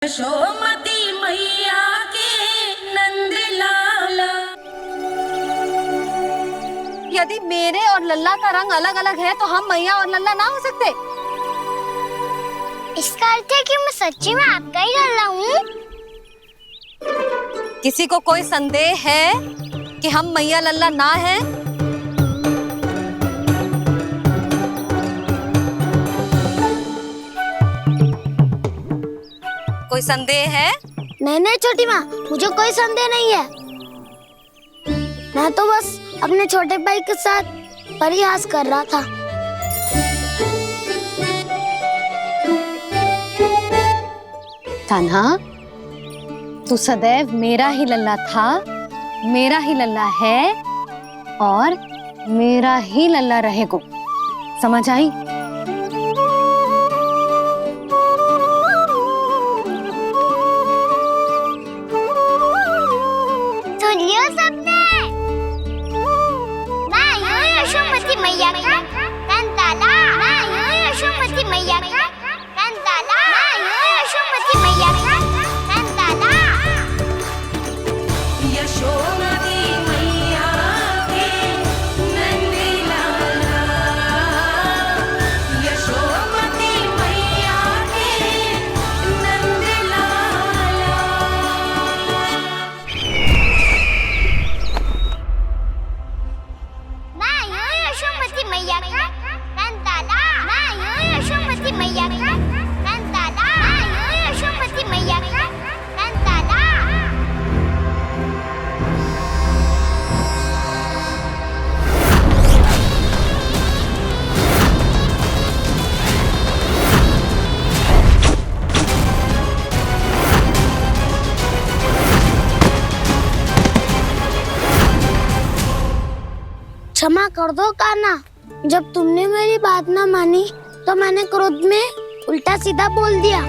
यशोमती मैया के नंद लाला। यदि मेरे और लल्ला का रंग अलग अलग है तो हम मैया और लल्ला ना हो सकते? इसका अर्थ है कि मैं सच्ची में आपका ही लल्ला हूँ। किसी को कोई संदेह है कि हम मैया लल्ला ना हैं? कोई संदेह है? नहीं छोटी माँ, मुझे कोई संदेह नहीं है। मैं तो बस अपने छोटे भाई के साथ परिहास कर रहा था। कान्हा, तू सदैव मेरा ही लल्ला था, मेरा ही लल्ला है और मेरा ही लल्ला रहेगा। समझ आई? सुनियो सबने, मैं हूँ यशोमती मैया का कंताला। मैं हूँ यशोमती मैया का कंताला। मैं हूँ यशोमती मैया का कंताला। यशोमती मैया के नंद लाला। यशोमती मैया के नंद लाला। मैं हूँ यशोमती मैया का कंताला। मैं हूँ यशोमती मैया का कंताला। मैं हूँ यशोमती मैया का कंताला। क्षमा कर दो कान्हा, जब तुमने मेरी बात ना मानी तो मैंने क्रोध में उल्टा सीधा बोल दिया।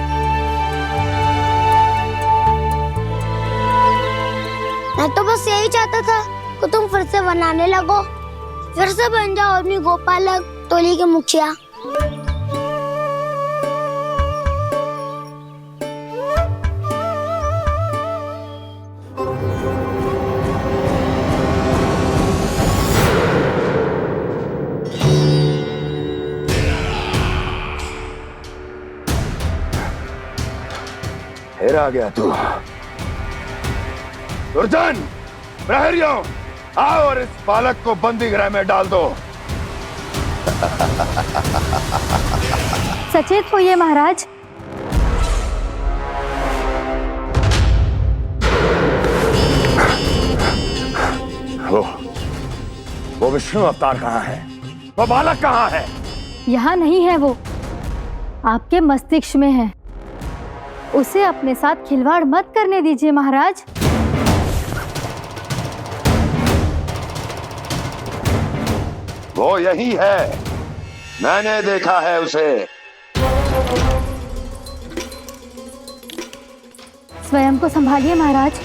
मैं तो बस यही चाहता था कि तुम फिर से बनाने लगो, फिर से बन जाओ अपनी गोपालक टोली के मुखिया। फिर आ गया तू। दुर्जन, प्रहरियों, आओ और इस बालक को बंदी गृह में डाल दो। सचेत होइए महाराज। वो विष्णु अवतार कहाँ है? वो बालक कहाँ है? यहाँ नहीं है, वो आपके मस्तिष्क में है। उसे अपने साथ खिलवाड़ मत करने दीजिए महाराज। वो यही है, मैंने देखा है उसे। स्वयं को संभालिए महाराज,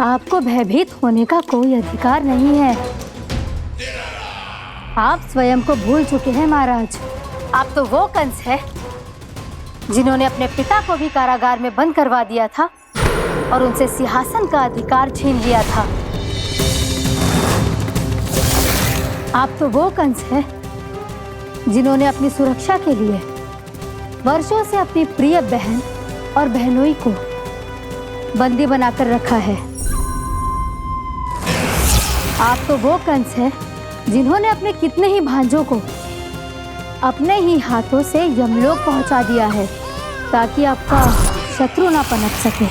आपको भयभीत होने का कोई अधिकार नहीं है। आप स्वयं को भूल चुके हैं महाराज। आप तो वो कंस है जिन्होंने अपने पिता को भी कारागार में बंद करवा दिया था और उनसे सिंहासन का अधिकार छीन लिया था। आप तो वो कंस है जिन्होंने अपनी सुरक्षा के लिए वर्षों से अपनी प्रिय बहन और बहनोई को बंदी बनाकर रखा है। आप तो वो कंस है जिन्होंने अपने कितने ही भांजों को अपने ही हाथों से यमलोक पहुंचा दिया है ताकि आपका शत्रु ना पनप सके।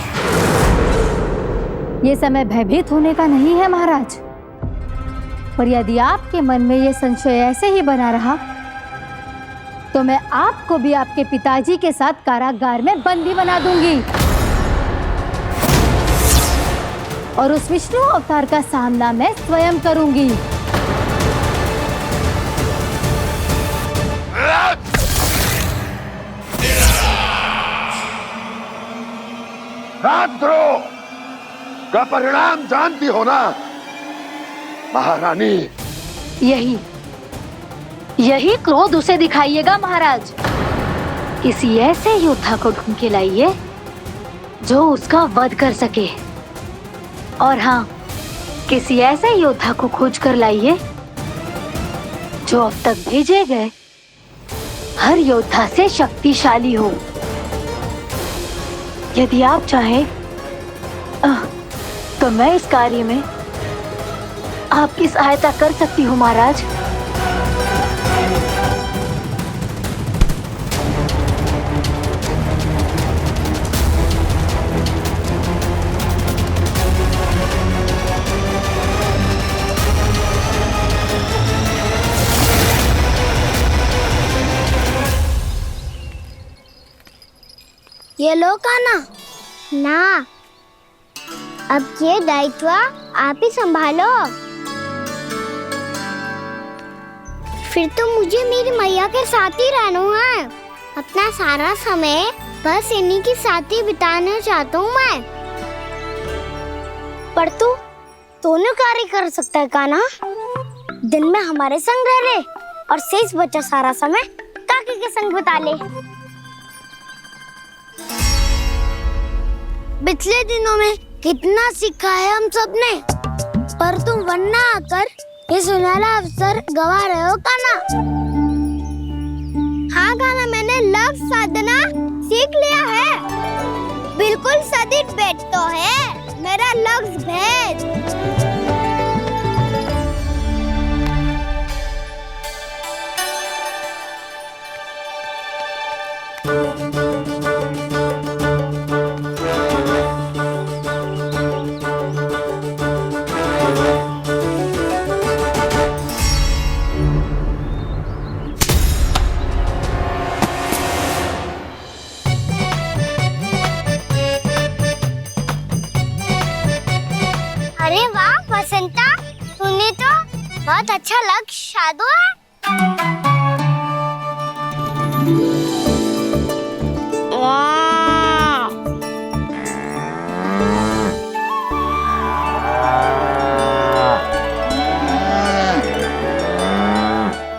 ये समय भयभीत होने का नहीं है महाराज, पर यदि आपके मन में ये संशय ऐसे ही बना रहा तो मैं आपको भी आपके पिताजी के साथ कारागार में बंदी बना दूंगी और उस विष्णु अवतार का सामना मैं स्वयं करूंगी। राजद्रोह का परिणाम जानती हो ना महारानी? यही क्रोध उसे दिखाइएगा महाराज। किसी ऐसे योद्धा को ढूंढ के लाइए जो उसका वध कर सके। और हाँ, किसी ऐसे योद्धा को खोज कर लाइए जो अब तक भेजे गए हर योद्धा से शक्तिशाली हो। यदि आप चाहें तो मैं इस कार्य में आपकी सहायता कर सकती हूँ महाराज। ये लो कान्हा। ना, अब ये दायित्व आप ही संभालो। फिर तो मुझे मेरी मैया के साथ ही रहना है। अपना सारा समय बस इन्हीं के साथ ही बिताना चाहता हूँ मैं। पर तू दोनों कार्य कर सकता है कान्हा। दिन में हमारे संग रह ले और शेष बचा सारा समय काकी के संग बिता ले। पिछले दिनों में कितना सीखा है हम सबने, पर तुम वरना आकर ये सुनहरा अवसर गवा रहे हो कान्हा। हाँ कान्हा, मैंने लक्ष्य साधना सीख लिया है। बिल्कुल सदित भेद तो है मेरा लक्ष्य भेद। अरे वाह वसंता, तूने तो बहुत अच्छा लक्ष्य साधा है। वाह!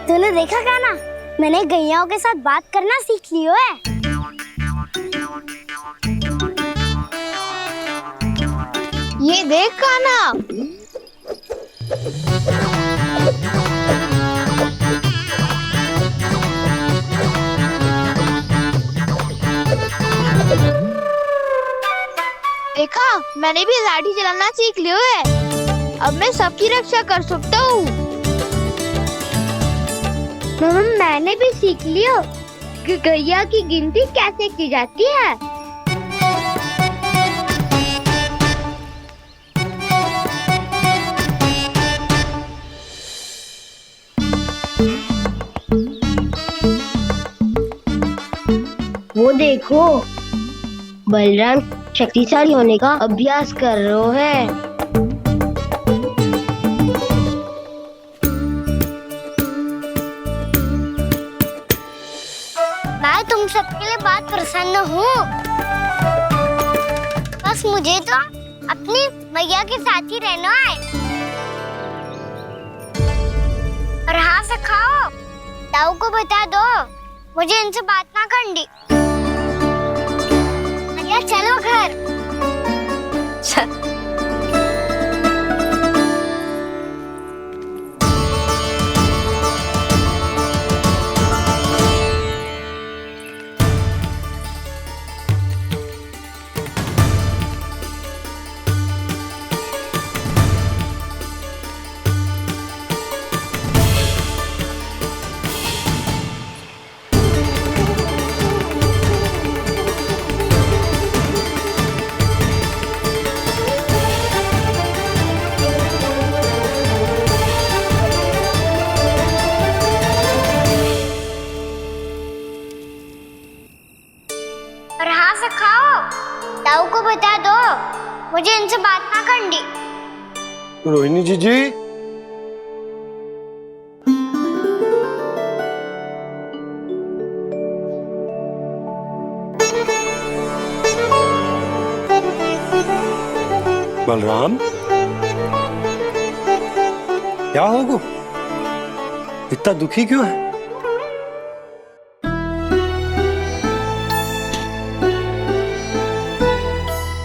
तूने देखा कान्हा, मैंने गैयाओं के साथ बात करना सीख लियो है। ये देख कान्हा, देखा, मैंने भी लाठी चलाना सीख लियो है। अब मैं सबकी रक्षा कर सकता हूँ। मैंने भी सीख लियो कि गैया की गिनती कैसे की जाती है। वो देखो, बलराम शक्तिशाली होने का अभ्यास कर रहे हैं। मैं तुम सबके लिए बात प्रसन्न हूँ। बस मुझे तो अपनी मैया के साथ ही रहना है। और हाँ सखाओ, ताऊ को बता दो मुझे इनसे बात ना करनी। मैया चलो घर। और हाँ सखाओ, ताऊ को बता दो मुझे इनसे बात ना करनी। रोहिणी जी बलराम, क्या होगा? इतना दुखी क्यों है?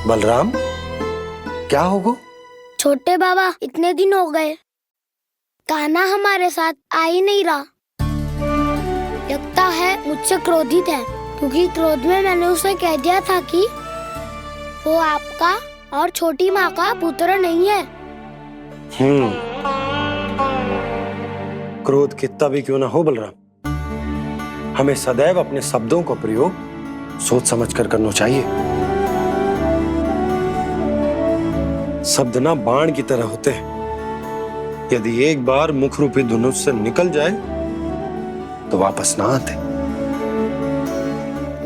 बलराम, क्या होगो? छोटे बाबा, इतने दिन हो गए कान्हा हमारे साथ आ ही नहीं रहा। लगता है मुझसे क्रोधित है, क्योंकि क्रोध में मैंने उसे कह दिया था कि वो आपका और छोटी माँ का पुत्र नहीं है। क्रोध कितना भी क्यों ना हो बलराम, हमें सदैव अपने शब्दों का प्रयोग सोच समझ कर करना चाहिए। शब्द ना बाण की तरह होते हैं, यदि एक बार मुख रूपी धनुष से निकल जाए तो वापस ना आते।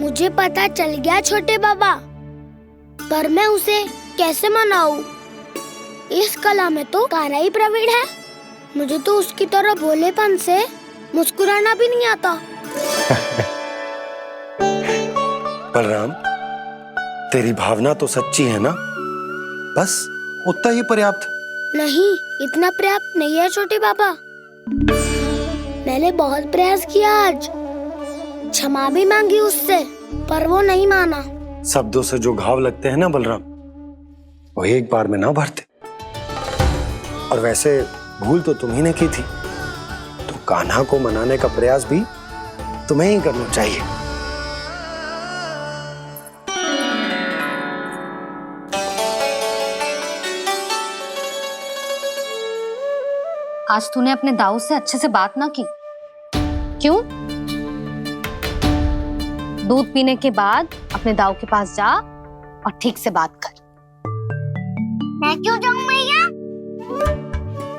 मुझे पता चल गया छोटे बाबा, पर मैं उसे कैसे मनाऊं? इस कला में तो कान्हा ही प्रवीण है। मुझे तो उसकी तरह भोलेपन से मुस्कुराना भी नहीं आता। बलराम, तेरी भावना तो सच्ची है ना, बस उतना ही पर्याप्त। नहीं, इतना पर्याप्त नहीं है छोटे बाबा। मैंने बहुत प्रयास किया आज, क्षमा भी मांगी उससे, पर वो नहीं माना। शब्दों से जो घाव लगते हैं ना बलराम, वो एक बार में ना भरते। और वैसे भूल तो तुम्ही ने की थी, तो कान्हा को मनाने का प्रयास भी तुम्हें ही करना चाहिए। आज तूने अपने दाऊ से अच्छे से बात ना की, क्यों? दूध पीने के बाद अपने दाऊ के पास जा और ठीक से बात कर। मैं क्यों जाऊं मैया?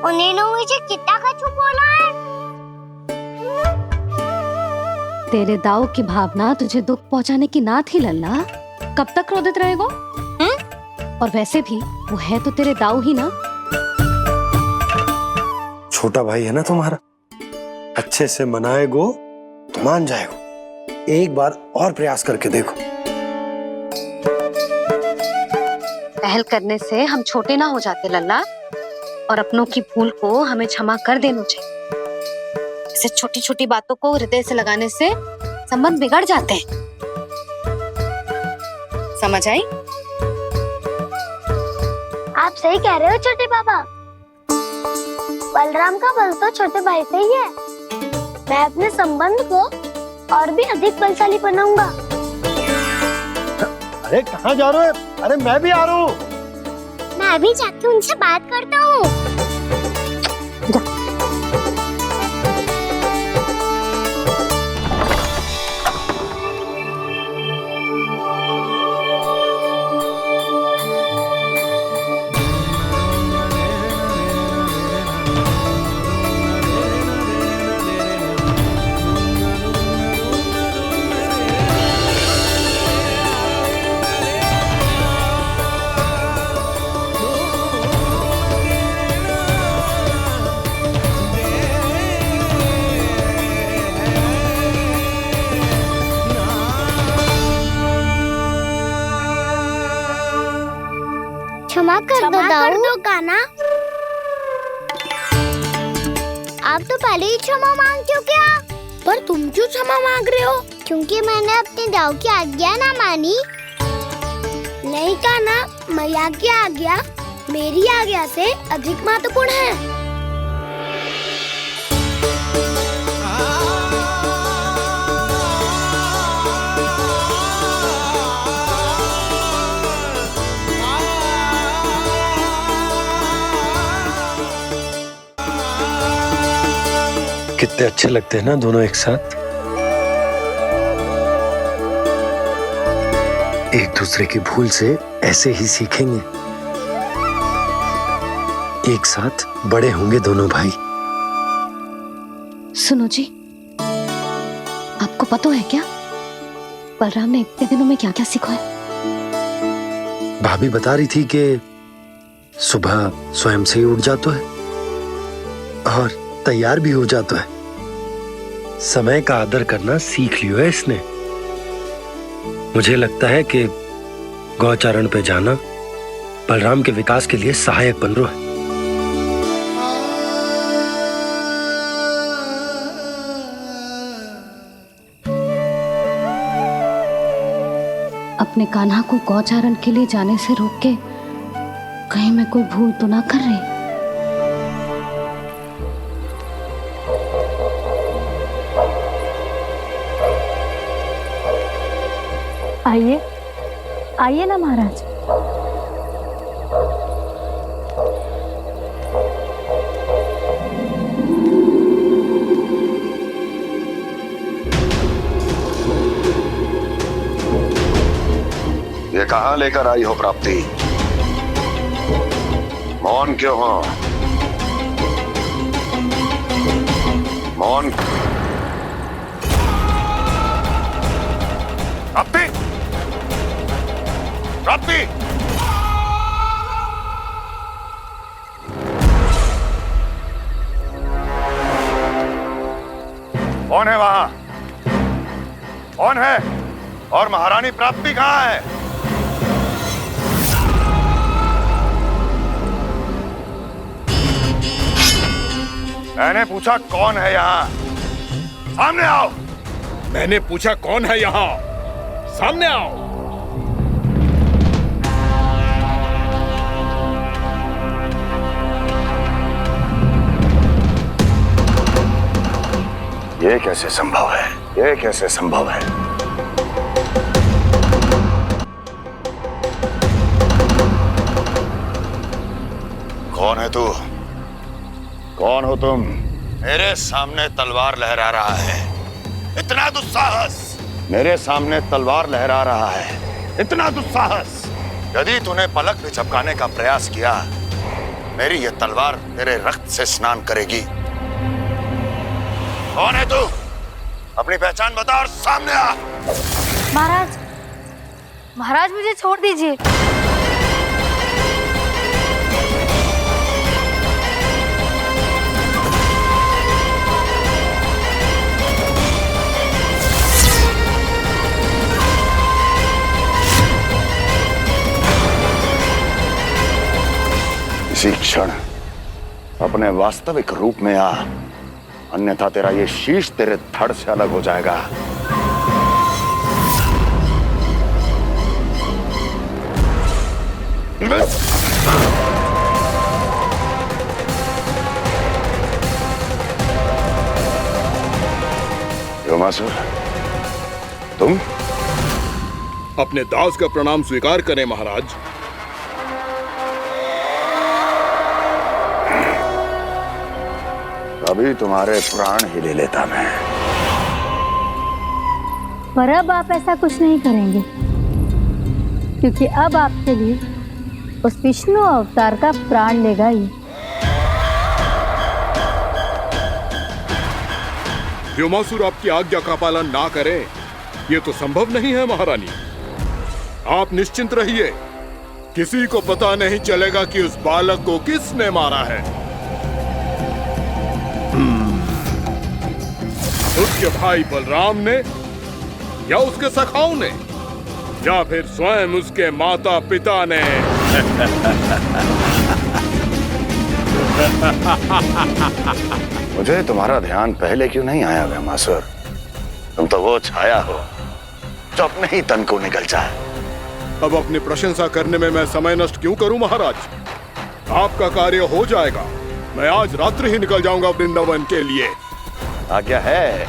उन्होंने मुझे कितना कछु बोला है। तेरे दाऊ की भावना तुझे दुख पहुंचाने की ना थी लल्ला। कब तक क्रोधित रहेगो? और वैसे भी वो है तो तेरे दाऊ ही ना। छोटा भाई है ना तुम्हारा, अच्छे से मनाएगो तो मान जाएगो। एक बार और प्रयास करके देखो। पहल करने से हम छोटे ना हो जाते लल्ला, और अपनों की भूल को हमें क्षमा कर देना चाहिए। ऐसे छोटी छोटी बातों को हृदय से लगाने से संबंध बिगड़ जाते हैं। समझ आई? आप सही कह रहे हो छोटे बाबा। बलराम का बल तो छोटे भाई से ही है। मैं अपने संबंध को और भी अधिक बलशाली बनाऊंगा। अरे कहाँ जा रहे हो? अरे मैं भी आ रहा हूँ। मैं अभी जाके उनसे बात करता हूँ। क्षमा कर दो कान्हा। आप तो पहले ही क्षमा मांगते हो क्या? पर तुम क्यों क्षमा मांग रहे हो? क्योंकि मैंने अपने दाऊ की आज्ञा ना मानी। नहीं कान्हा, मैया की आज्ञा मेरी आज्ञा से अधिक महत्वपूर्ण है। कितने अच्छे लगते हैं ना दोनों एक साथ। एक दूसरे की भूल से ऐसे ही सीखेंगे। एक साथ बड़े होंगे दोनों भाई। सुनो जी, आपको पता है क्या बलराम ने इतने दिनों में क्या क्या सीखा है? भाभी बता रही थी कि सुबह स्वयं से ही उठ जाता है और तैयार भी हो जाता है। समय का आदर करना सीख लियो है इसने। मुझे लगता है कि गौचारण पे जाना बलराम के विकास के लिए सहायक बन रहा है। अपने कान्हा को गौचारण के लिए जाने से रोक के कहीं मैं कोई भूल तो ना कर रही। आइए आइए ना महाराज। ये कहाँ लेकर आई हो प्राप्ति? मौन क्यों हो? मौन। प्राप्ति, प्राप्ति, कौन है वहां? कौन है? और महारानी प्राप्ति कहाँ है? मैंने पूछा कौन है यहाँ? सामने आओ। मैंने पूछा कौन है यहाँ? सामने आओ। ये कैसे संभव है? ये कैसे संभव है? कौन है तू? कौन हो तुम? मेरे सामने तलवार लहरा रहा है। इतना दुस्साहस! मेरे सामने तलवार लहरा रहा है। इतना दुस्साहस! यदि तूने पलक भी झपकाने का प्रयास किया, मेरी ये तलवार तेरे रक्त से स्नान करेगी। कौन है तू? अपनी पहचान बता और सामने आ। महाराज, महाराज मुझे छोड़ दीजिए। इसी क्षण अपने वास्तविक रूप में आ, अन्यथा तेरा ये शीश तेरे धड़ से अलग हो जाएगा। योमासुर, तुम? अपने दास का प्रणाम स्वीकार करें महाराज। अभी तुम्हारे प्राण ही ले लेता मैं। पर अब आप ऐसा कुछ नहीं करेंगे, क्योंकि अब आपके लिए उस विष्णु अवतार का प्राण लेगा ही। व्योमासुर आपकी आज्ञा का पालन ना करे, ये तो संभव नहीं है महारानी। आप निश्चिंत रहिए, किसी को पता नहीं चलेगा कि उस बालक को किसने मारा है। उसके भाई बलराम ने, या उसके सखाओं ने, या फिर स्वयं उसके माता पिता ने। मुझे तुम्हारा ध्यान पहले क्यों नहीं आया व्योमासुर? तुम तो वो छाया हो जो अपने ही तन को निगल जाए। अब अपनी प्रशंसा करने में मैं समय नष्ट क्यों करूं महाराज? आपका कार्य हो जाएगा। मैं आज रात्रि ही निकल जाऊंगा वृंदावन के लिए। आज्ञा है।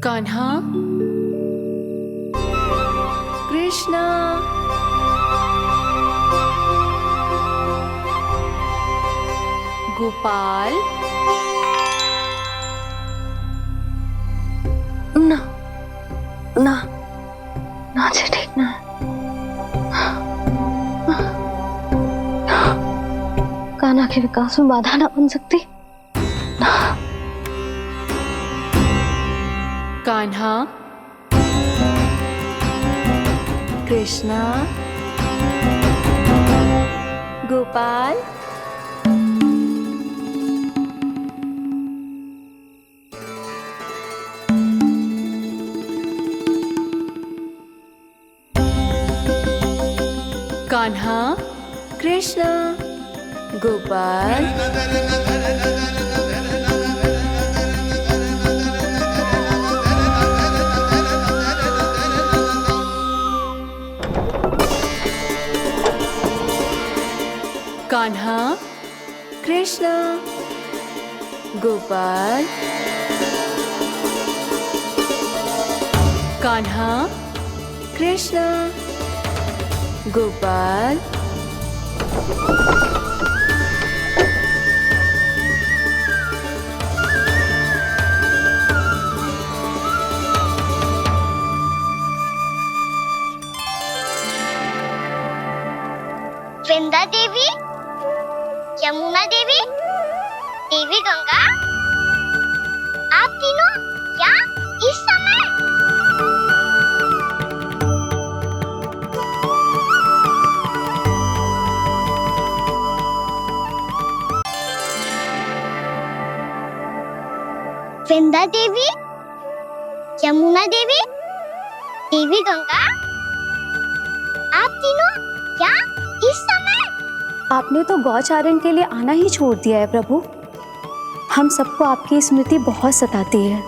कान्हा, कृष्णा, गोपाल। ना ना ना, जी ठीक ना। कान्हा के विकास में बाधा ना बन सकती। कान्हा, कृष्णा, गोपाल। कान्हा, कृष्णा, गोपाल। गोपाल, कान्हा, कृष्णा, गोपाल, वृंदा देवी, यमुना देवी, देवी गंगा, आप तीनों यहाँ इस समय? वृंदा देवी, यमुना देवी, देवी गंगा, आप तीनों यहाँ इस समय? आपने तो गौचारण के लिए आना ही छोड़ दिया है प्रभु। हम सबको आपकी स्मृति बहुत सताती है।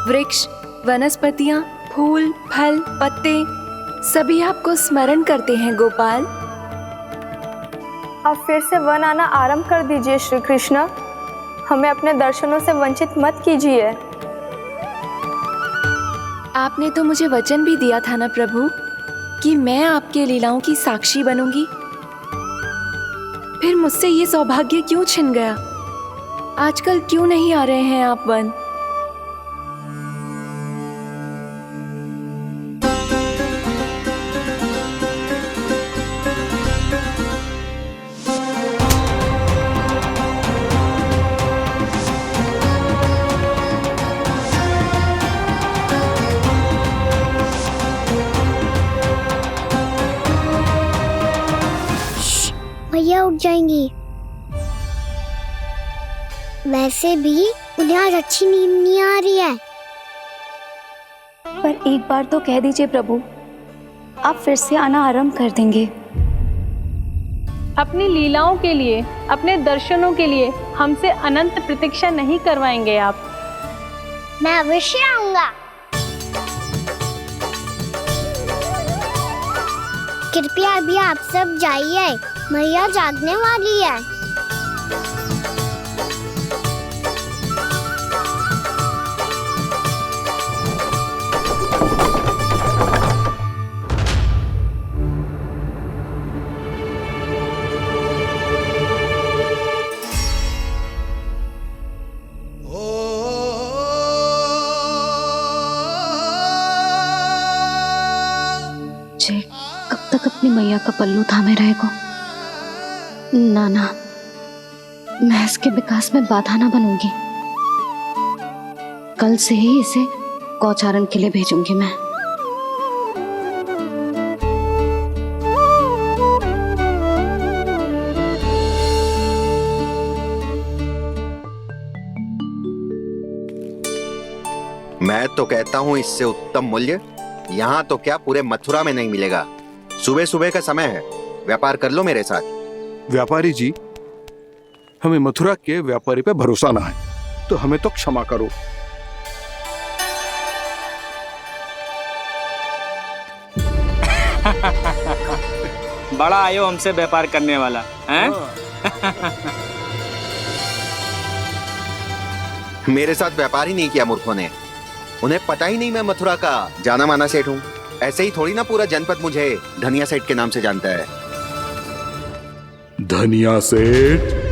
वृक्ष, वनस्पतियां, फूल, फल, पत्ते सभी आपको स्मरण करते हैं गोपाल। अब फिर से वन आना आरंभ कर दीजिए श्री कृष्ण। हमें अपने दर्शनों से वंचित मत कीजिए। आपने तो मुझे वचन भी दिया था ना प्रभु कि मैं आपके लीलाओं की साक्षी बनूंगी। फिर मुझसे ये सौभाग्य क्यों छिन गया? आजकल क्यों नहीं आ रहे हैं आप वन? भैया उठ जाएंगी। वैसे भी उन्हें आज अच्छी नींद नहीं आ रही है। पर एक बार तो कह दीजिए प्रभु, आप फिर से आना आरंभ कर देंगे। अपनी लीलाओं के लिए, अपने दर्शनों के लिए हमसे अनंत प्रतीक्षा नहीं करवाएंगे आप? मैं अवश्य आऊंगा। कृपया अभी आप सब जाइए, मैया जागने वाली है। जय कब तक अपनी मैया का पल्लू थामे रहेगा? ना, मैं इसके विकास में बाधा ना बनूंगी। कल से ही इसे गौचारण के लिए भेजूंगी मैं। मैं तो कहता हूँ इससे उत्तम मूल्य यहाँ तो क्या पूरे मथुरा में नहीं मिलेगा। सुबह सुबह का समय है, व्यापार कर लो मेरे साथ। व्यापारी जी, हमें मथुरा के व्यापारी पे भरोसा ना है, तो हमें तो क्षमा करो। बड़ा आयो हमसे व्यापार करने वाला हैं? मेरे साथ व्यापार ही नहीं किया मूर्खों ने। उन्हें पता ही नहीं मैं मथुरा का जाना माना सेठ हूँ। ऐसे ही थोड़ी ना पूरा जनपद मुझे धनिया सेठ के नाम से जानता है। धनिया सेठ?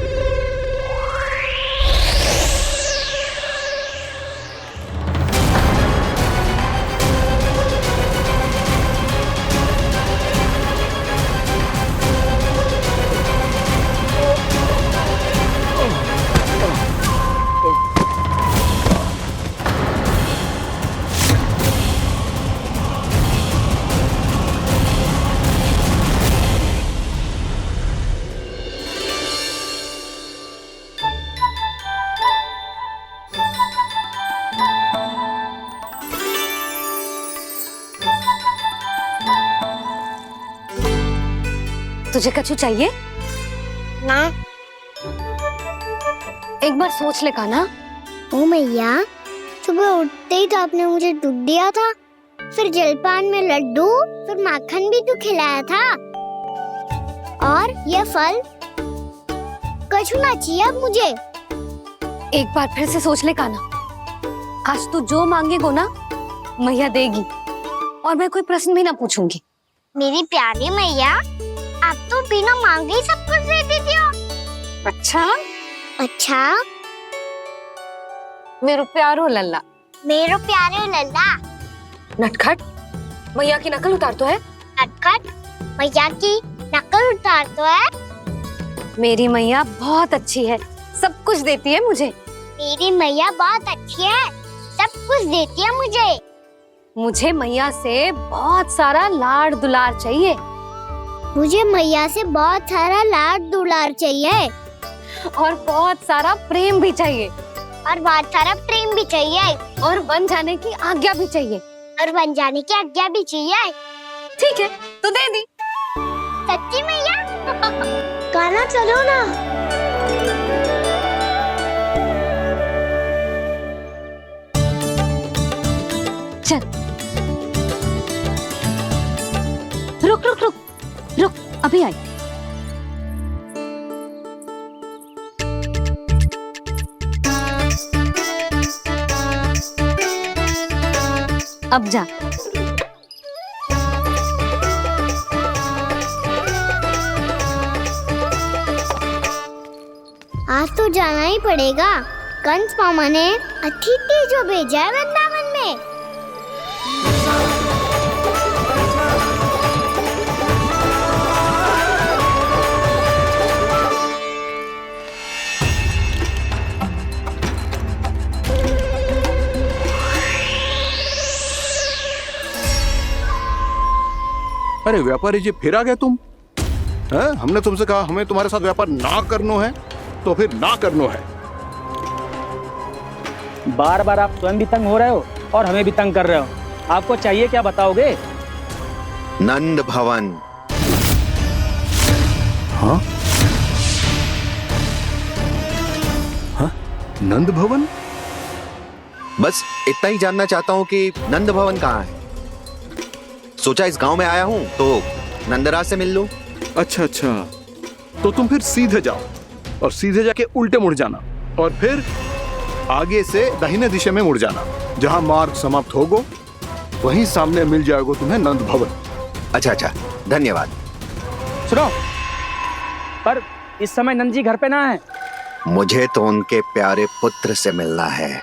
तुझे कछु चाहिए ना? एक बार सोच ले कान्हा। ओ मैया, सुबह उठते ही तो आपने मुझे दूध दिया था, फिर जलपान में लड्डू, फिर माखन भी तो खिलाया था। और ये फल मौका छूना चाहिए अब मुझे। एक बार फिर से सोच ले कान्हा, आज तू जो मांगेगो ना मैया देगी, और मैं कोई प्रश्न भी ना पूछूंगी। मेरी प्यारी मैया, आप तो बिना मांगे ही सब कुछ दे देती हो। अच्छा अच्छा, मेरो प्यारो लल्ला, मेरो प्यारे लल्ला। नटखट, मैया की नकल उतार तो है। नटखट, मैया की नकल उतार तो है। मेरी मैया बहुत अच्छी है, सब कुछ देती है मुझे। मेरी मैया बहुत अच्छी है, सब कुछ देती है मुझे। मुझे मैया से बहुत सारा लाड़ दुलार चाहिए। मुझे मैया से बहुत सारा लाड दुलार चाहिए, और बहुत सारा प्रेम भी चाहिए, और बहुत सारा प्रेम भी चाहिए, और बन जाने की आज्ञा भी चाहिए। और बन जाने की आज्ञा भी चाहिए। ठीक है, तो दे दी। सच्ची मैया? कान्हा चलो ना। चल, रुक रुक रुक रुक, अभी आई। अब जा। आज तो जाना ही पड़ेगा। कंस मामा ने अतिथि जो भेजा है वृंदावन में। अरे व्यापारी जी, फिर आ गए तुम? हैं? हमने तुमसे कहा हमें तुम्हारे साथ व्यापार ना करनो है, तो फिर ना करनो है। बार बार आप स्वयं भी तंग हो रहे हो और हमें भी तंग कर रहे हो। आपको चाहिए क्या बताओगे? नंद भवन। हाँ? हाँ? नंद भवन? बस इतना ही जानना चाहता हूँ कि नंद भवन कहाँ है। सोचा इस गांव में आया हूँ तो नंदराज से मिल लूं। अच्छा अच्छा, तो तुम फिर सीधे जाओ और सीधे जाके उल्टे मुड़ जाना, और फिर आगे से दाहिने दिशा में मुड़ जाना। जहाँ मार्ग समाप्त होगो वहीं सामने मिल जाएगा तुम्हें नंद भवन। अच्छा अच्छा, धन्यवाद। सुनो, पर इस समय नंद जी घर पे ना है। मुझे तो उनके प्यारे पुत्र से मिलना है।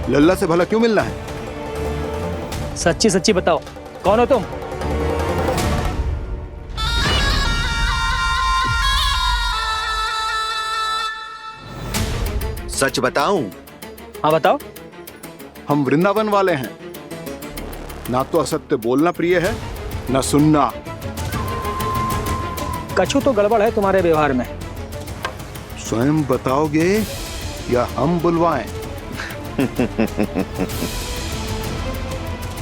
लल्ला से भला क्यों मिलना है? सच्ची सच्ची बताओ, कौन हो तुम? सच बताऊं? हाँ बताओ। हम वृंदावन वाले हैं। ना तो असत्य बोलना प्रिय है, ना सुनना। कछु तो गड़बड़ है तुम्हारे व्यवहार में। स्वयं बताओगे या हम बुलवाएं?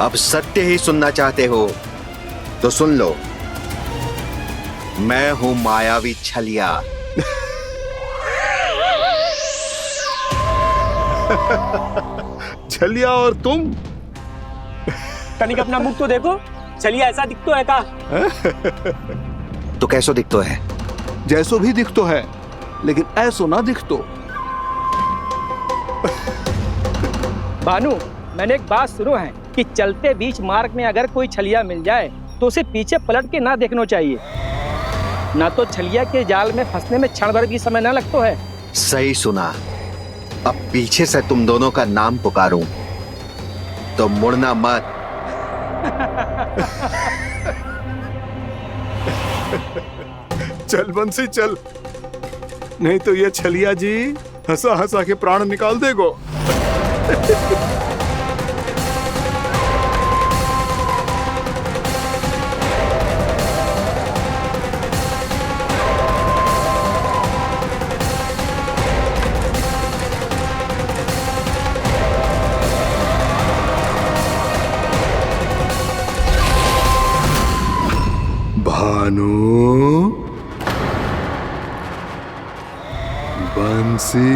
अब सत्य ही सुनना चाहते हो तो सुन लो। मैं हूं मायावी छलिया। छलिया और तुम? तनिक अपना मुख तो देखो, छलिया ऐसा दिखतो है का? तो कैसो दिखतो है? जैसो भी दिखतो है, लेकिन ऐसो ना दिखतो। भानु, मैंने एक बात सुनो है कि चलते बीच मार्ग में अगर कोई छलिया मिल जाए तो उसे पीछे पलट के ना देखना चाहिए, ना तो छलिया के जाल में फंसने में क्षण भर भी समय ना लगता है। सही सुना। अब पीछे से तुम दोनों का नाम पुकारूं तो मुड़ना मत। चल बंसी चल, नहीं तो ये छलिया जी हंसा हंसा के प्राण निकाल देगो। भानु, बंसी।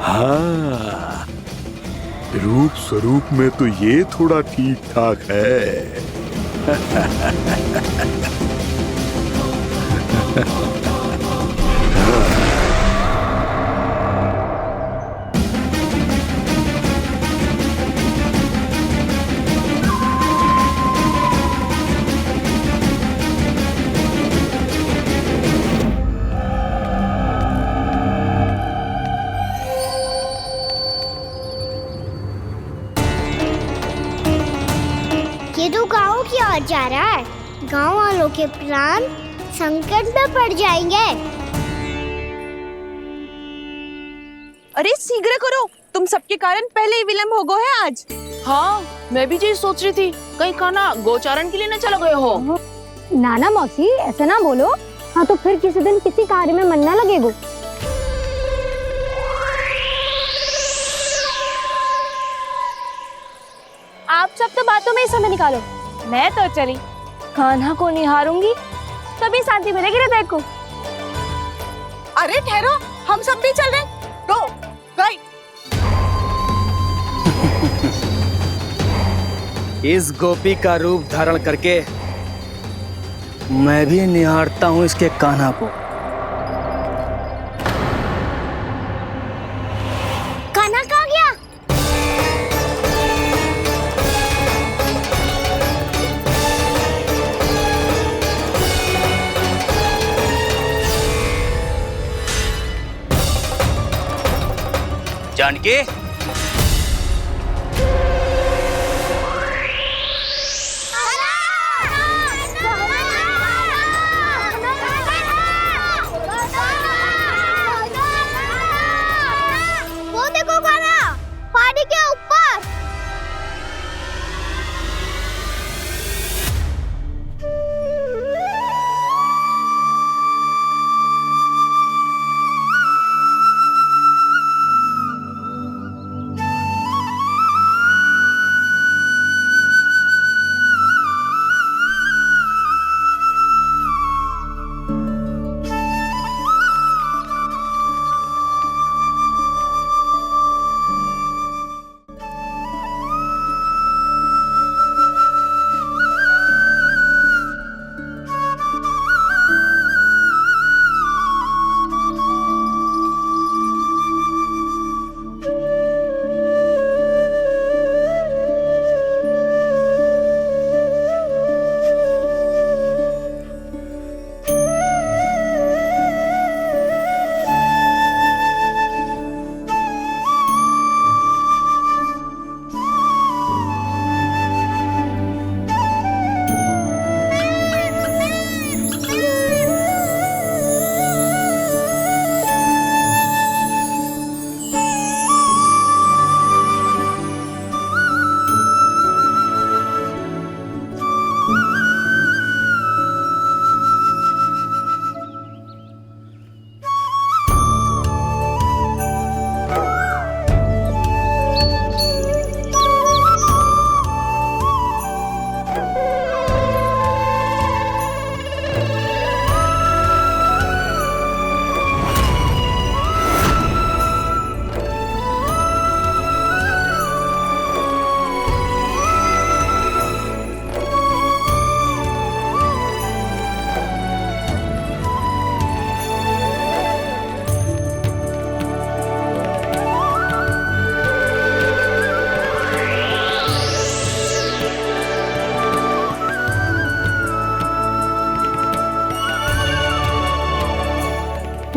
हाँ, रूप स्वरूप में तो ये थोड़ा ठीक ठाक है। ये तो गाँव की ओर जा रहा है। गाँव वालों के प्राण संकट में पड़ जाएंगे। अरे शीघ्र करो, तुम सबके कारण पहले ही विलम्ब हो गए है आज। हाँ, मैं भी यही सोच रही थी, कहीं खाना गोचारण के लिए न चले गए हो। नाना मौसी ऐसे ना बोलो। हाँ तो फिर किसी दिन किसी कार्य में मन ना लगेगा। आप सब तो बातों में ही समय निकालो। मैं तो चली कान्हा को निहारूंगी, तभी शांति मिलेगी हृदय को। अरे ठहरो, हम सब भी चल रहे। तो गई। इस गोपी का रूप धारण करके मैं भी निहारता हूँ इसके कान्हा को। कान्हा कहाँ गया? जानकी, वो देखो कान्हा, पहाड़ी के ऊपर।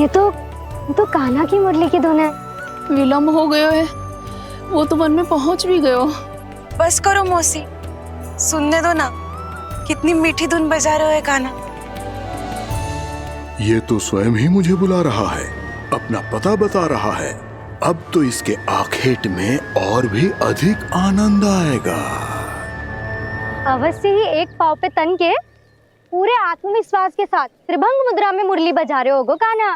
ये तो कान्हा की मुरली की धुन है। विलम्ब हो गयो है, वो तो वन में पहुंच भी गयो। बस करो मौसी, सुनने दो ना, कितनी मीठी धुन बजा रहे हो कान्हा। ये तो स्वयं ही मुझे बुला रहा है, अपना पता बता रहा है। अब तो इसके आखेट में और भी अधिक आनंद आएगा। अवश्य ही एक पाँव पे तन के पूरे आत्मविश्वास के साथ त्रिभंग मुद्रा में मुरली बजा रहे होगो कान्हा।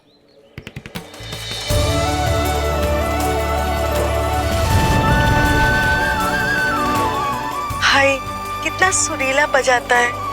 हाय, कितना सुरीला बजाता है।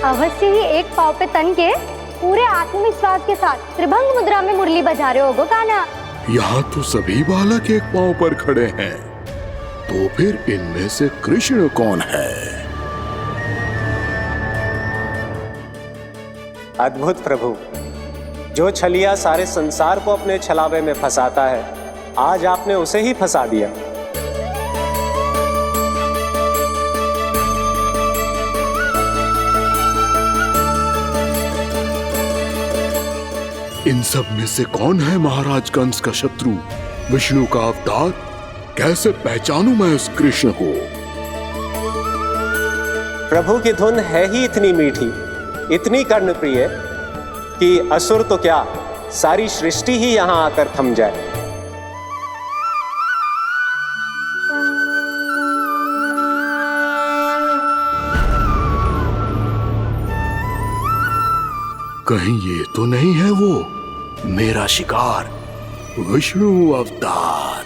अवश्य ही एक पाँव पे तन के पूरे आत्मविश्वास के साथ त्रिभंग मुद्रा में मुरली बजा रहे होगो कान्हा। यहाँ तो सभी बालक एक पांव पर खड़े हैं, तो फिर इनमें से कृष्ण कौन है? अद्भुत प्रभु, जो छलिया सारे संसार को अपने छलावे में फंसाता है, आज आपने उसे ही फंसा दिया। इन सब में से कौन है महाराज कंस का शत्रु, विष्णु का अवतार? कैसे पहचानूं मैं उस कृष्ण को? प्रभु की धुन है ही इतनी मीठी, इतनी कर्णप्रिय कि असुर तो क्या, सारी सृष्टि ही यहाँ आकर थम जाए। कहीं ये तो नहीं है वो मेरा शिकार विष्णु अवतार?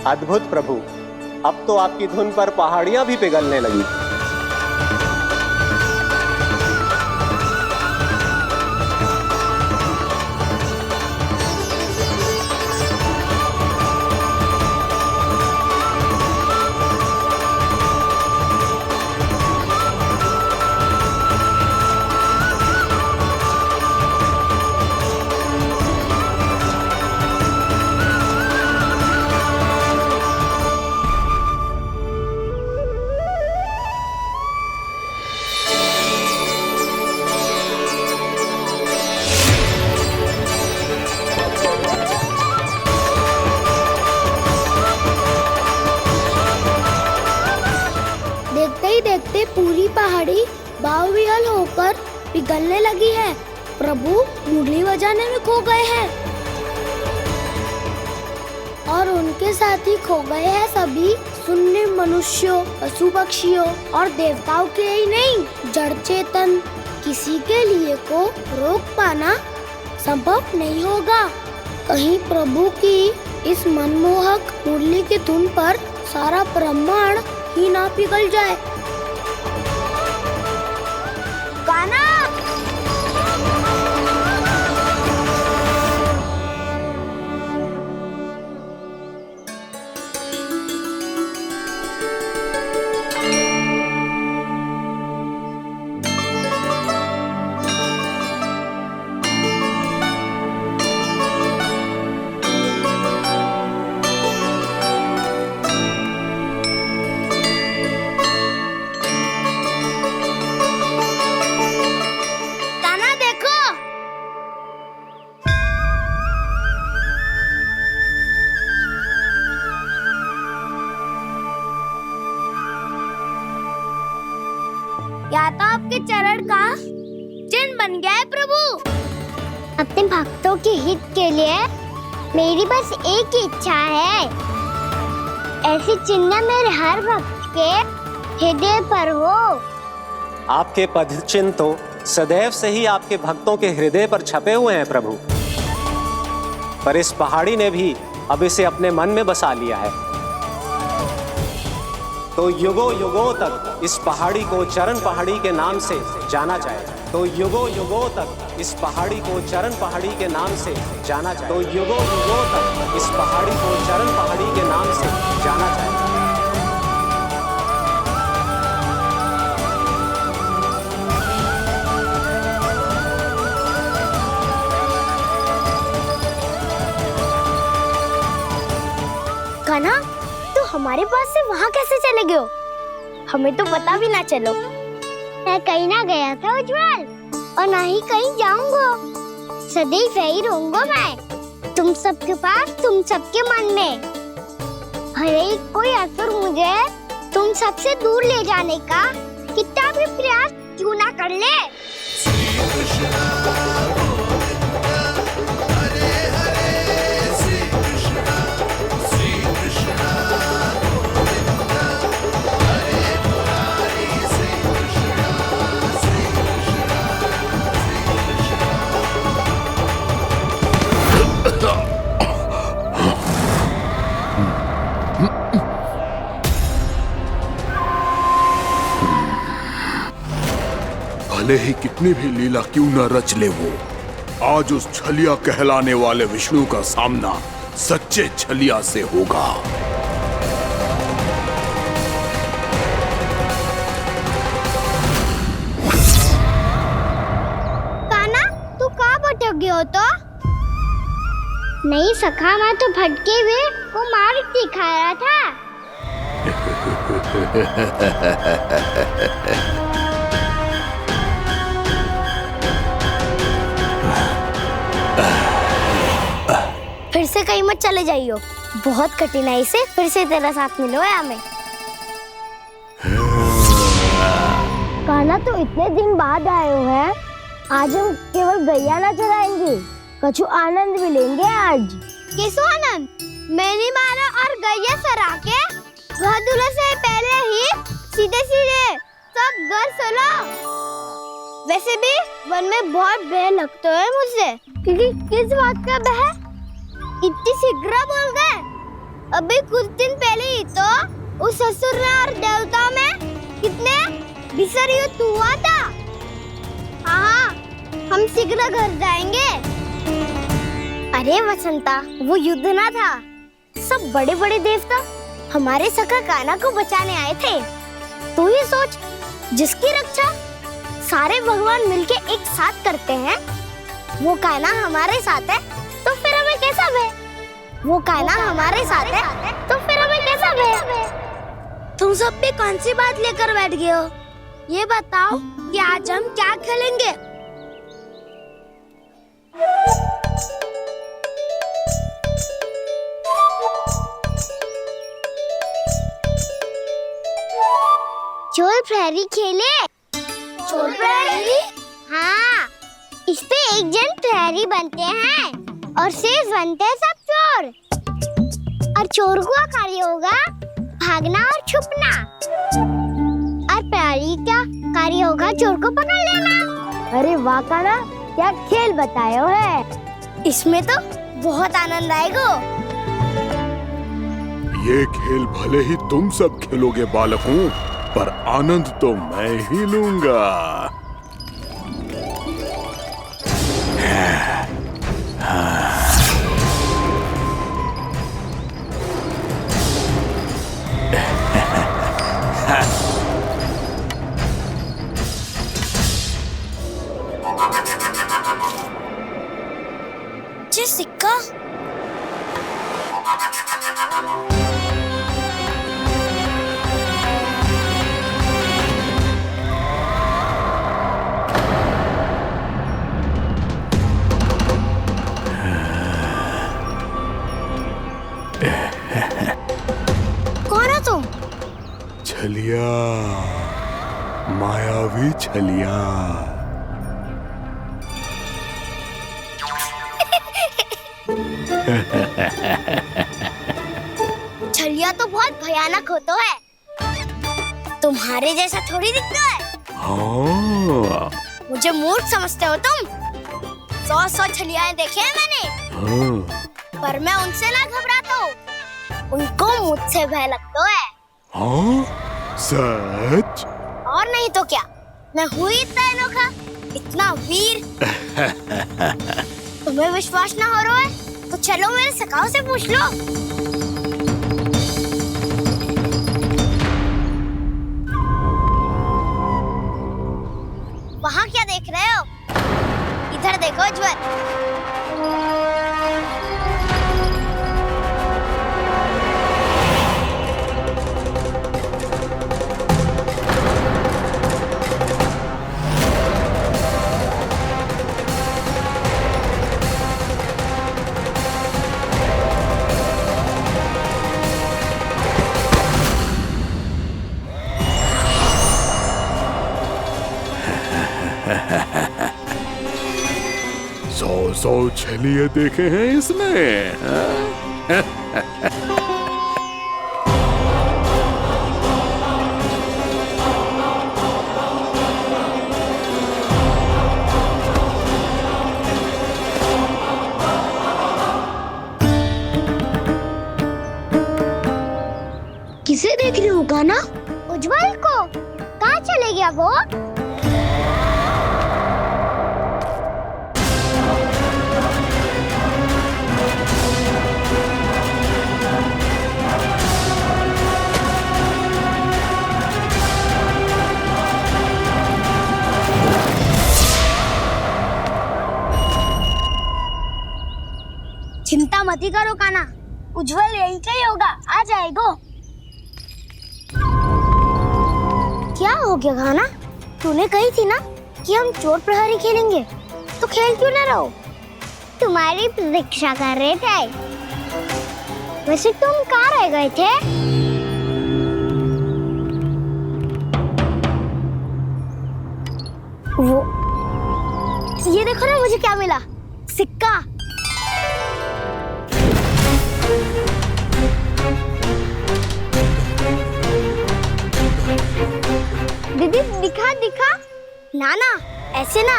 अद्भुत प्रभु, अब तो आपकी धुन पर पहाड़ियां भी पिघलने लगी। देखते पूरी पहाड़ी बावविहल होकर पिघलने लगी है। प्रभु मुरली बजाने में खो गए हैं और उनके साथ ही खो गए हैं सभी सुनने मनुष्यों, पशु पक्षियों और देवताओं के ही नहीं, जड़ चेतन किसी के लिए को रोक पाना संभव नहीं होगा। कहीं प्रभु की इस मनमोहक मुरली की धुन पर सारा ब्रह्मांड ही ना पिघल जाए। गाना या तो आपके चरण का चिन्ह बन गया है प्रभु। अपने भक्तों के हित के लिए मेरी बस एक ही इच्छा है, ऐसी चिन्ह मेरे हर भक्त के हृदय पर हो। आपके पद चिन्ह तो सदैव से ही आपके भक्तों के हृदय पर छपे हुए हैं प्रभु, पर इस पहाड़ी ने भी अब इसे अपने मन में बसा लिया है। तो युगों युगों तक इस पहाड़ी को चरण पहाड़ी के नाम से जाना जाएगा। तो युगों युगों तक इस पहाड़ी को चरण पहाड़ी के नाम से जाना जाएगा। तो युगों युगों तक इस पहाड़ी को चरण पहाड़ी के नाम से जाना जाएगा। कान्हा, तू हमारे पास से वहाँ कैसे चले गए हो? हमें तो पता भी ना चलो। मैं कहीं ना गया था उज्जवल, और ना ही कहीं जाऊंगा। सदैव यही रहूंगा मैं, तुम सबके पास, तुम सबके मन में। भले ही कोई असुर मुझे तुम सबसे दूर ले जाने का कितना भी प्रयास क्यों ना कर ले। भले ही कितनी भी लीला क्यों न रच ले वो, आज उस छलिया कहलाने वाले विष्णु का सामना सच्चे छलिया से होगा। कान्हा, तू कहाँ भटक गया हो तो? नहीं सखा, मैं तो भटके हुए को मार्ग दिखा रहा था। फिर से कहीं मत चले जाइयो, बहुत कठिनाई से फिर से तेरा साथ मिलो है हमें। कान्हा, तो इतने दिन बाद आए हो हैं, आज हम केवल गैया ना चराएंगे, कछु आनंद भी लेंगे आज। किसो आनंद? मैंने मारा और गैया चरा के वह दूल्हे से पहले ही सीधे सीधे सब घर चला। वैसे भी वन में बहुत भय लगता है मुझे, क्योंकि किस बात का भय? इतनी शीघ्र बोल गए। अभी कुछ दिन पहले ही तो उस ससुर में और देवता में कितने भीषण युद्ध हुआ था। हाँ, हम शीघ्र घर जाएंगे। अरे वसंता, वो युद्ध ना था, सब बड़े बड़े देवता हमारे सखा कान्हा को बचाने आए थे। तू ही सोच, जिसकी रक्षा सारे भगवान मिलके एक साथ करते हैं, वो कान्हा हमारे साथ है, तो फिर हमें कैसा भय? वो कान्हा हमारे साथ है, तो फिर हमें कैसा भय? तुम सब भी कौन सी बात लेकर बैठ गए हो? ये बताओ कि आज हम क्या खेलेंगे? चोर प्रहरी खेले। चोर प्रहरी? हाँ, इस पे एक जन प्रहरी बनते हैं और शेष बनते हैं सब चोर। और चोर का कार्य होगा भागना और छुपना, और प्रहरी का कार्य होगा चोर को पकड़ लेना। अरे वाह कान्हा, क्या खेल बताए है। इसमें तो बहुत आनंद आएगा। ये खेल भले ही तुम सब खेलोगे बालकों, पर आनंद तो मैं ही लूंगा। ये सिक्का कौन है तुम? छलिया, मायावी छलिया। छलिया तो बहुत भयानक होता है, तुम्हारे जैसा थोड़ी दिखता है। हाँ। मुझे मूर्ख समझते हो तुम? 100 छलियाएं देखे हैं मैंने। हाँ। पर मैं उनसे ना घबराता हूँ, उनको मुझसे भय लगता है। हाँ? सच? और नहीं तो क्या, मैं हूँ इतना अनोखा, इतना वीर। तुम्हें विश्वास ना हो रहा है तो चलो मेरे सखाओं से पूछ लो। वहाँ क्या देख रहे हो? इधर देखो ज्वर। सौ छलिए देखे हैं इसने। किसे देख रही हो कान्हा? उज्जवल को। कहाँ चले गया वो? मत ही करो काना, उज्जवल यहीं का ही होगा, आ जाएगा। क्या हो गया काना? तूने कही थी ना कि हम चोर प्रहरी खेलेंगे, तो खेल क्यों ना रहो? तुम्हारी प्रतीक्षा कर रहे थे। वैसे तुम कहाँ रह गए थे? वो ये देखो ना, मुझे क्या मिला, सिक्का। दीदी दिखा दिखा। ना ना, ऐसे ना,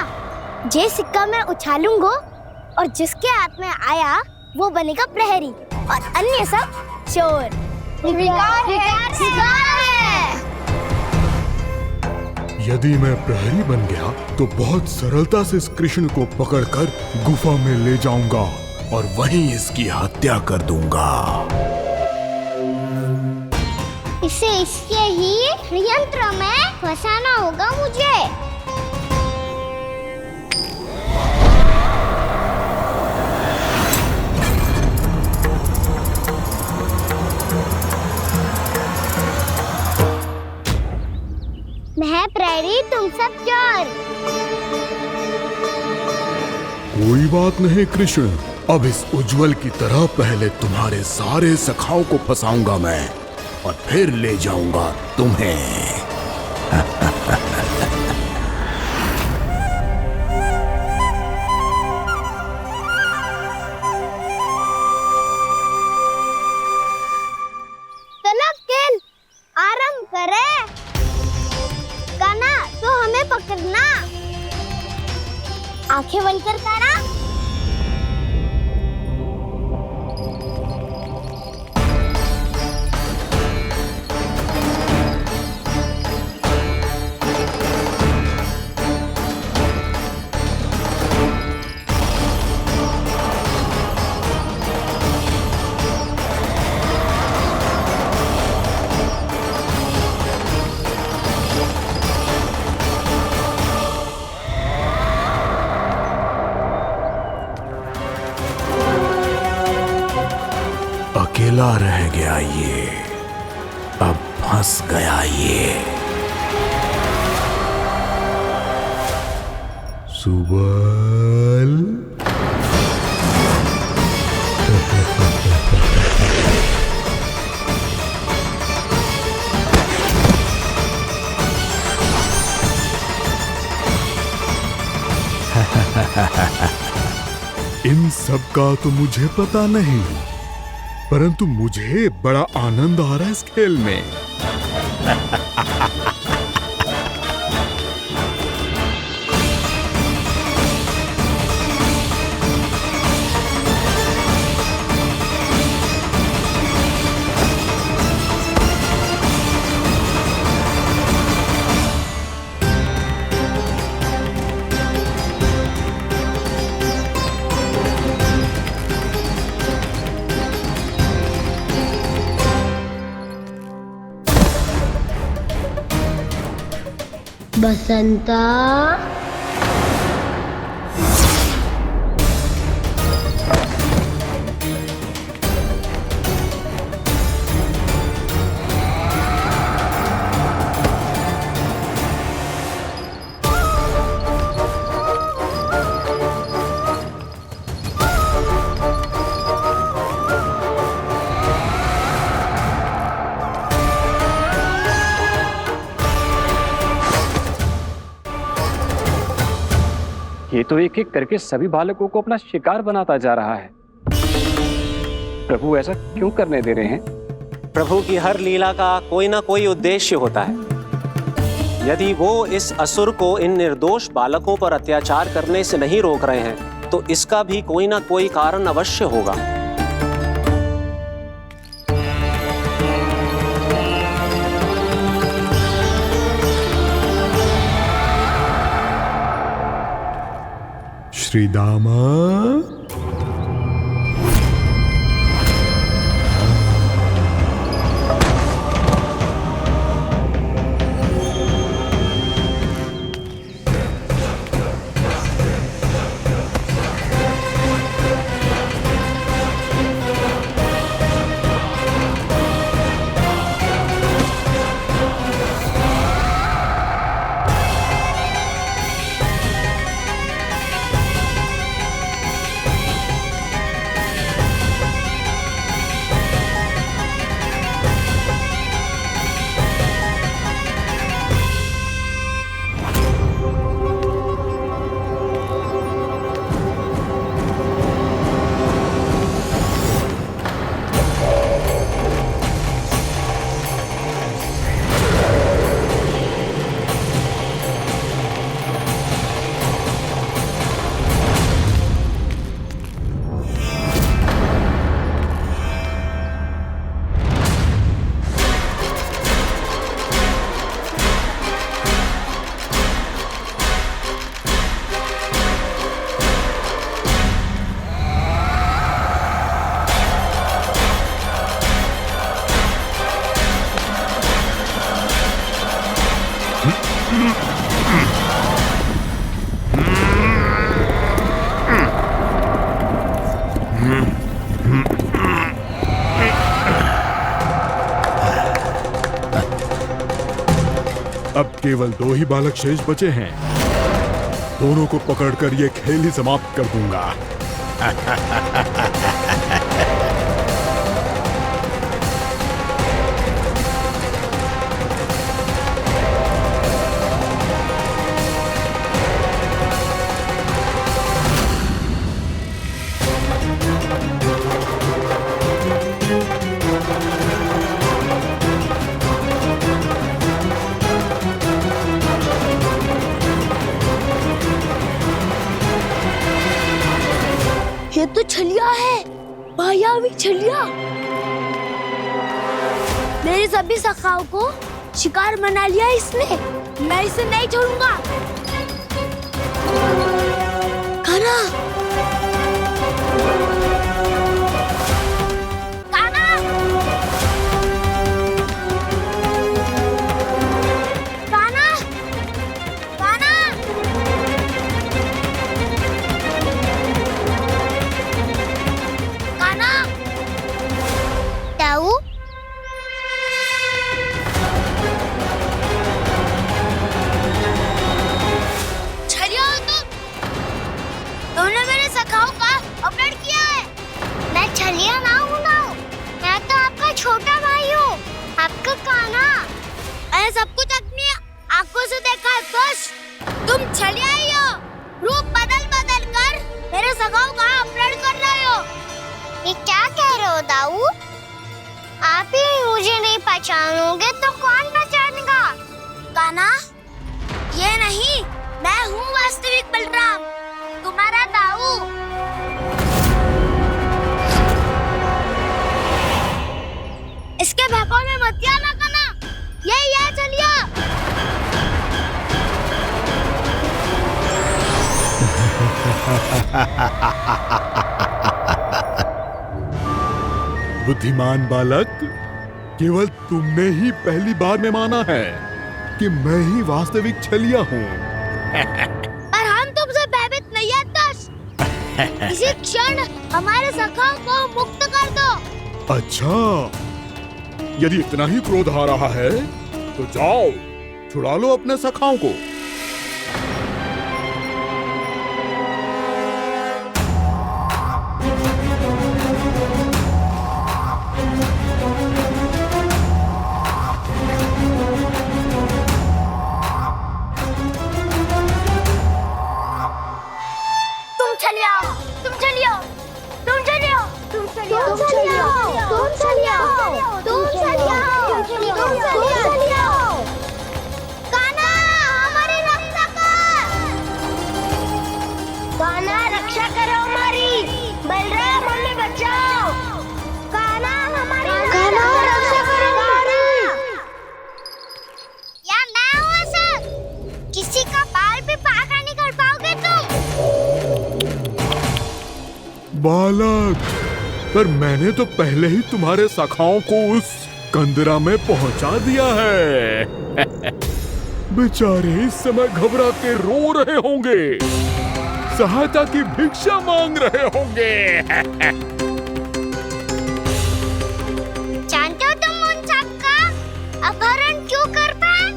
ये सिक्का मैं उछालूंगा और जिसके हाथ में आया वो बनेगा प्रहरी और अन्य सब चोर। शिकार है। यदि मैं प्रहरी बन गया तो बहुत सरलता से इस कृष्ण को पकड़कर गुफा में ले जाऊंगा और वहीं इसकी हत्या कर दूंगा। इसे इसके ही यंत्र में फंसाना होगा मुझे। मैं प्रहरी, तुम सब चोर। कोई बात नहीं कृष्ण, अब इस उज्जवल की तरह पहले तुम्हारे सारे सखाओं को फंसाऊंगा मैं और फिर ले जाऊंगा तुम्हें। चलो खेल आरंभ करें। काना, तो हमें पकड़ना। आंखें बंद कर काना। अकेला रह गया ये, अब फंस गया ये। सुबल इन सब का तो मुझे पता नहीं, परंतु मुझे बड़ा आनंद आ रहा है इस खेल में। बसंता, ये तो एक एक करके सभी बालकों को अपना शिकार बनाता जा रहा है। प्रभु ऐसा क्यों करने दे रहे हैं? प्रभु की हर लीला का कोई ना कोई उद्देश्य होता है। यदि वो इस असुर को इन निर्दोष बालकों पर अत्याचार करने से नहीं रोक रहे हैं तो इसका भी कोई ना कोई कारण अवश्य होगा। श्री दामा, अब केवल 2 ही बालक शेष बचे हैं। दोनों को पकड़कर ये खेल ही समाप्त कर दूंगा। ये तो छलिया है, मायावी छलिया। मेरे सभी सखाओं को शिकार बना लिया इसने। मैं इसे नहीं छोड़ूंगा। कान्हा, कान्हा, कान्हा, कान्हा। कान्हा, ताऊ, छलिया हो तुम? तुमने मेरे सखाओं का अपहरण किया है। मैं छलिया ना हूँ ना, मैं तो आपका छोटा भाई हूँ, आपका कान्हा। मैंने सब कुछ अपनी आंखों से देखा है। बस तुम छलिया ही हो। रूप बदल बदल कर मेरे सखाओं का अपहरण कर रहे हो। ये क्या कह रहे हो दाऊ? आप ही मुझे नहीं पहचानोगे तो कौन पहचानेगा? कान्हा, ये नहीं, मैं हूँ वास्तविक बलराम, तुम्हारा दाऊ। इसके भौकाल में मत आना कान्हा, यही है छलिया। बुद्धिमान बालक, केवल तुमने ही पहली बार में माना है कि मैं ही वास्तविक छलिया हूँ। पर हम तुमसे भयभीत नहीं है दस। इसी क्षण हमारे सखाओं को मुक्त कर दो। अच्छा, यदि इतना ही क्रोध आ रहा है तो जाओ, छुड़ा लो अपने सखाओं को। तुम छलिया, तुम छलिया, तुम छलिया, तुम छलिया, तुम छलिया, तुम छलिया, तुम छलिया, तुम छलिया। कान्हा, हमारी रक्षा कर। कान्हा, रक्षा करो हमारी। बलराम, हमें बचाओ। कान्हा, हमारी रक्षा करो हमारी। या मैं हूँ ऐसा? किसी का बाल भी पाका नहीं कर पाओगे तुम। बालक, पर मैंने तो पहले ही तुम्हारे सखाओं को उस कंदरा में पहुंचा दिया है। बेचारे इस समय घबरा के रो रहे होंगे, सहायता की भिक्षा मांग रहे होंगे। जानते हो तुम उन सबका अपहरण क्यों कर पाए?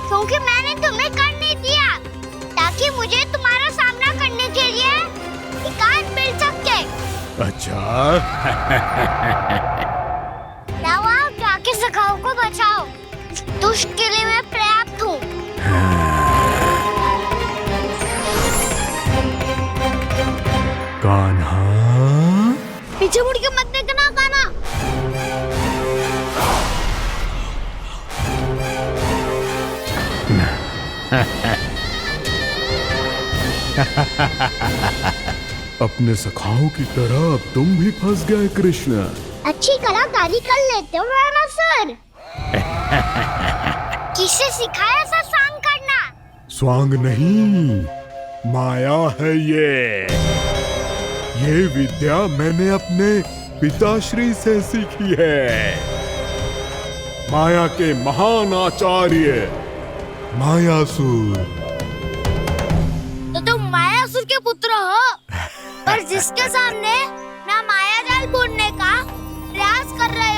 क्योंकि मैंने तुम्हें कर नहीं दिया, ताकि मुझे तुम्हारा सामना करने के लिए एकांत मिल सके। अच्छा। आओ, जाके सखाओं को बचाओ। इस दुष्ट के लिए मैं पर्याप्त हूँ। कान्हा, पीछे मुड़ के मत देखना कान्हा। अपने सखाओं की तरह अब तुम भी फंस गए कृष्ण। अच्छी कलाकारी कर लेते हो रावणासुर। किससे सिखाया ऐसा सांग करना? स्वांग नहीं, माया है ये विद्या मैंने अपने पिताश्री से सीखी है। माया के महान आचार्य मायासुर। तो तुम मायासुर के पुत्र हो, पर जिसके सामने मैं माया जाल बुनने का प्रयास कर रहे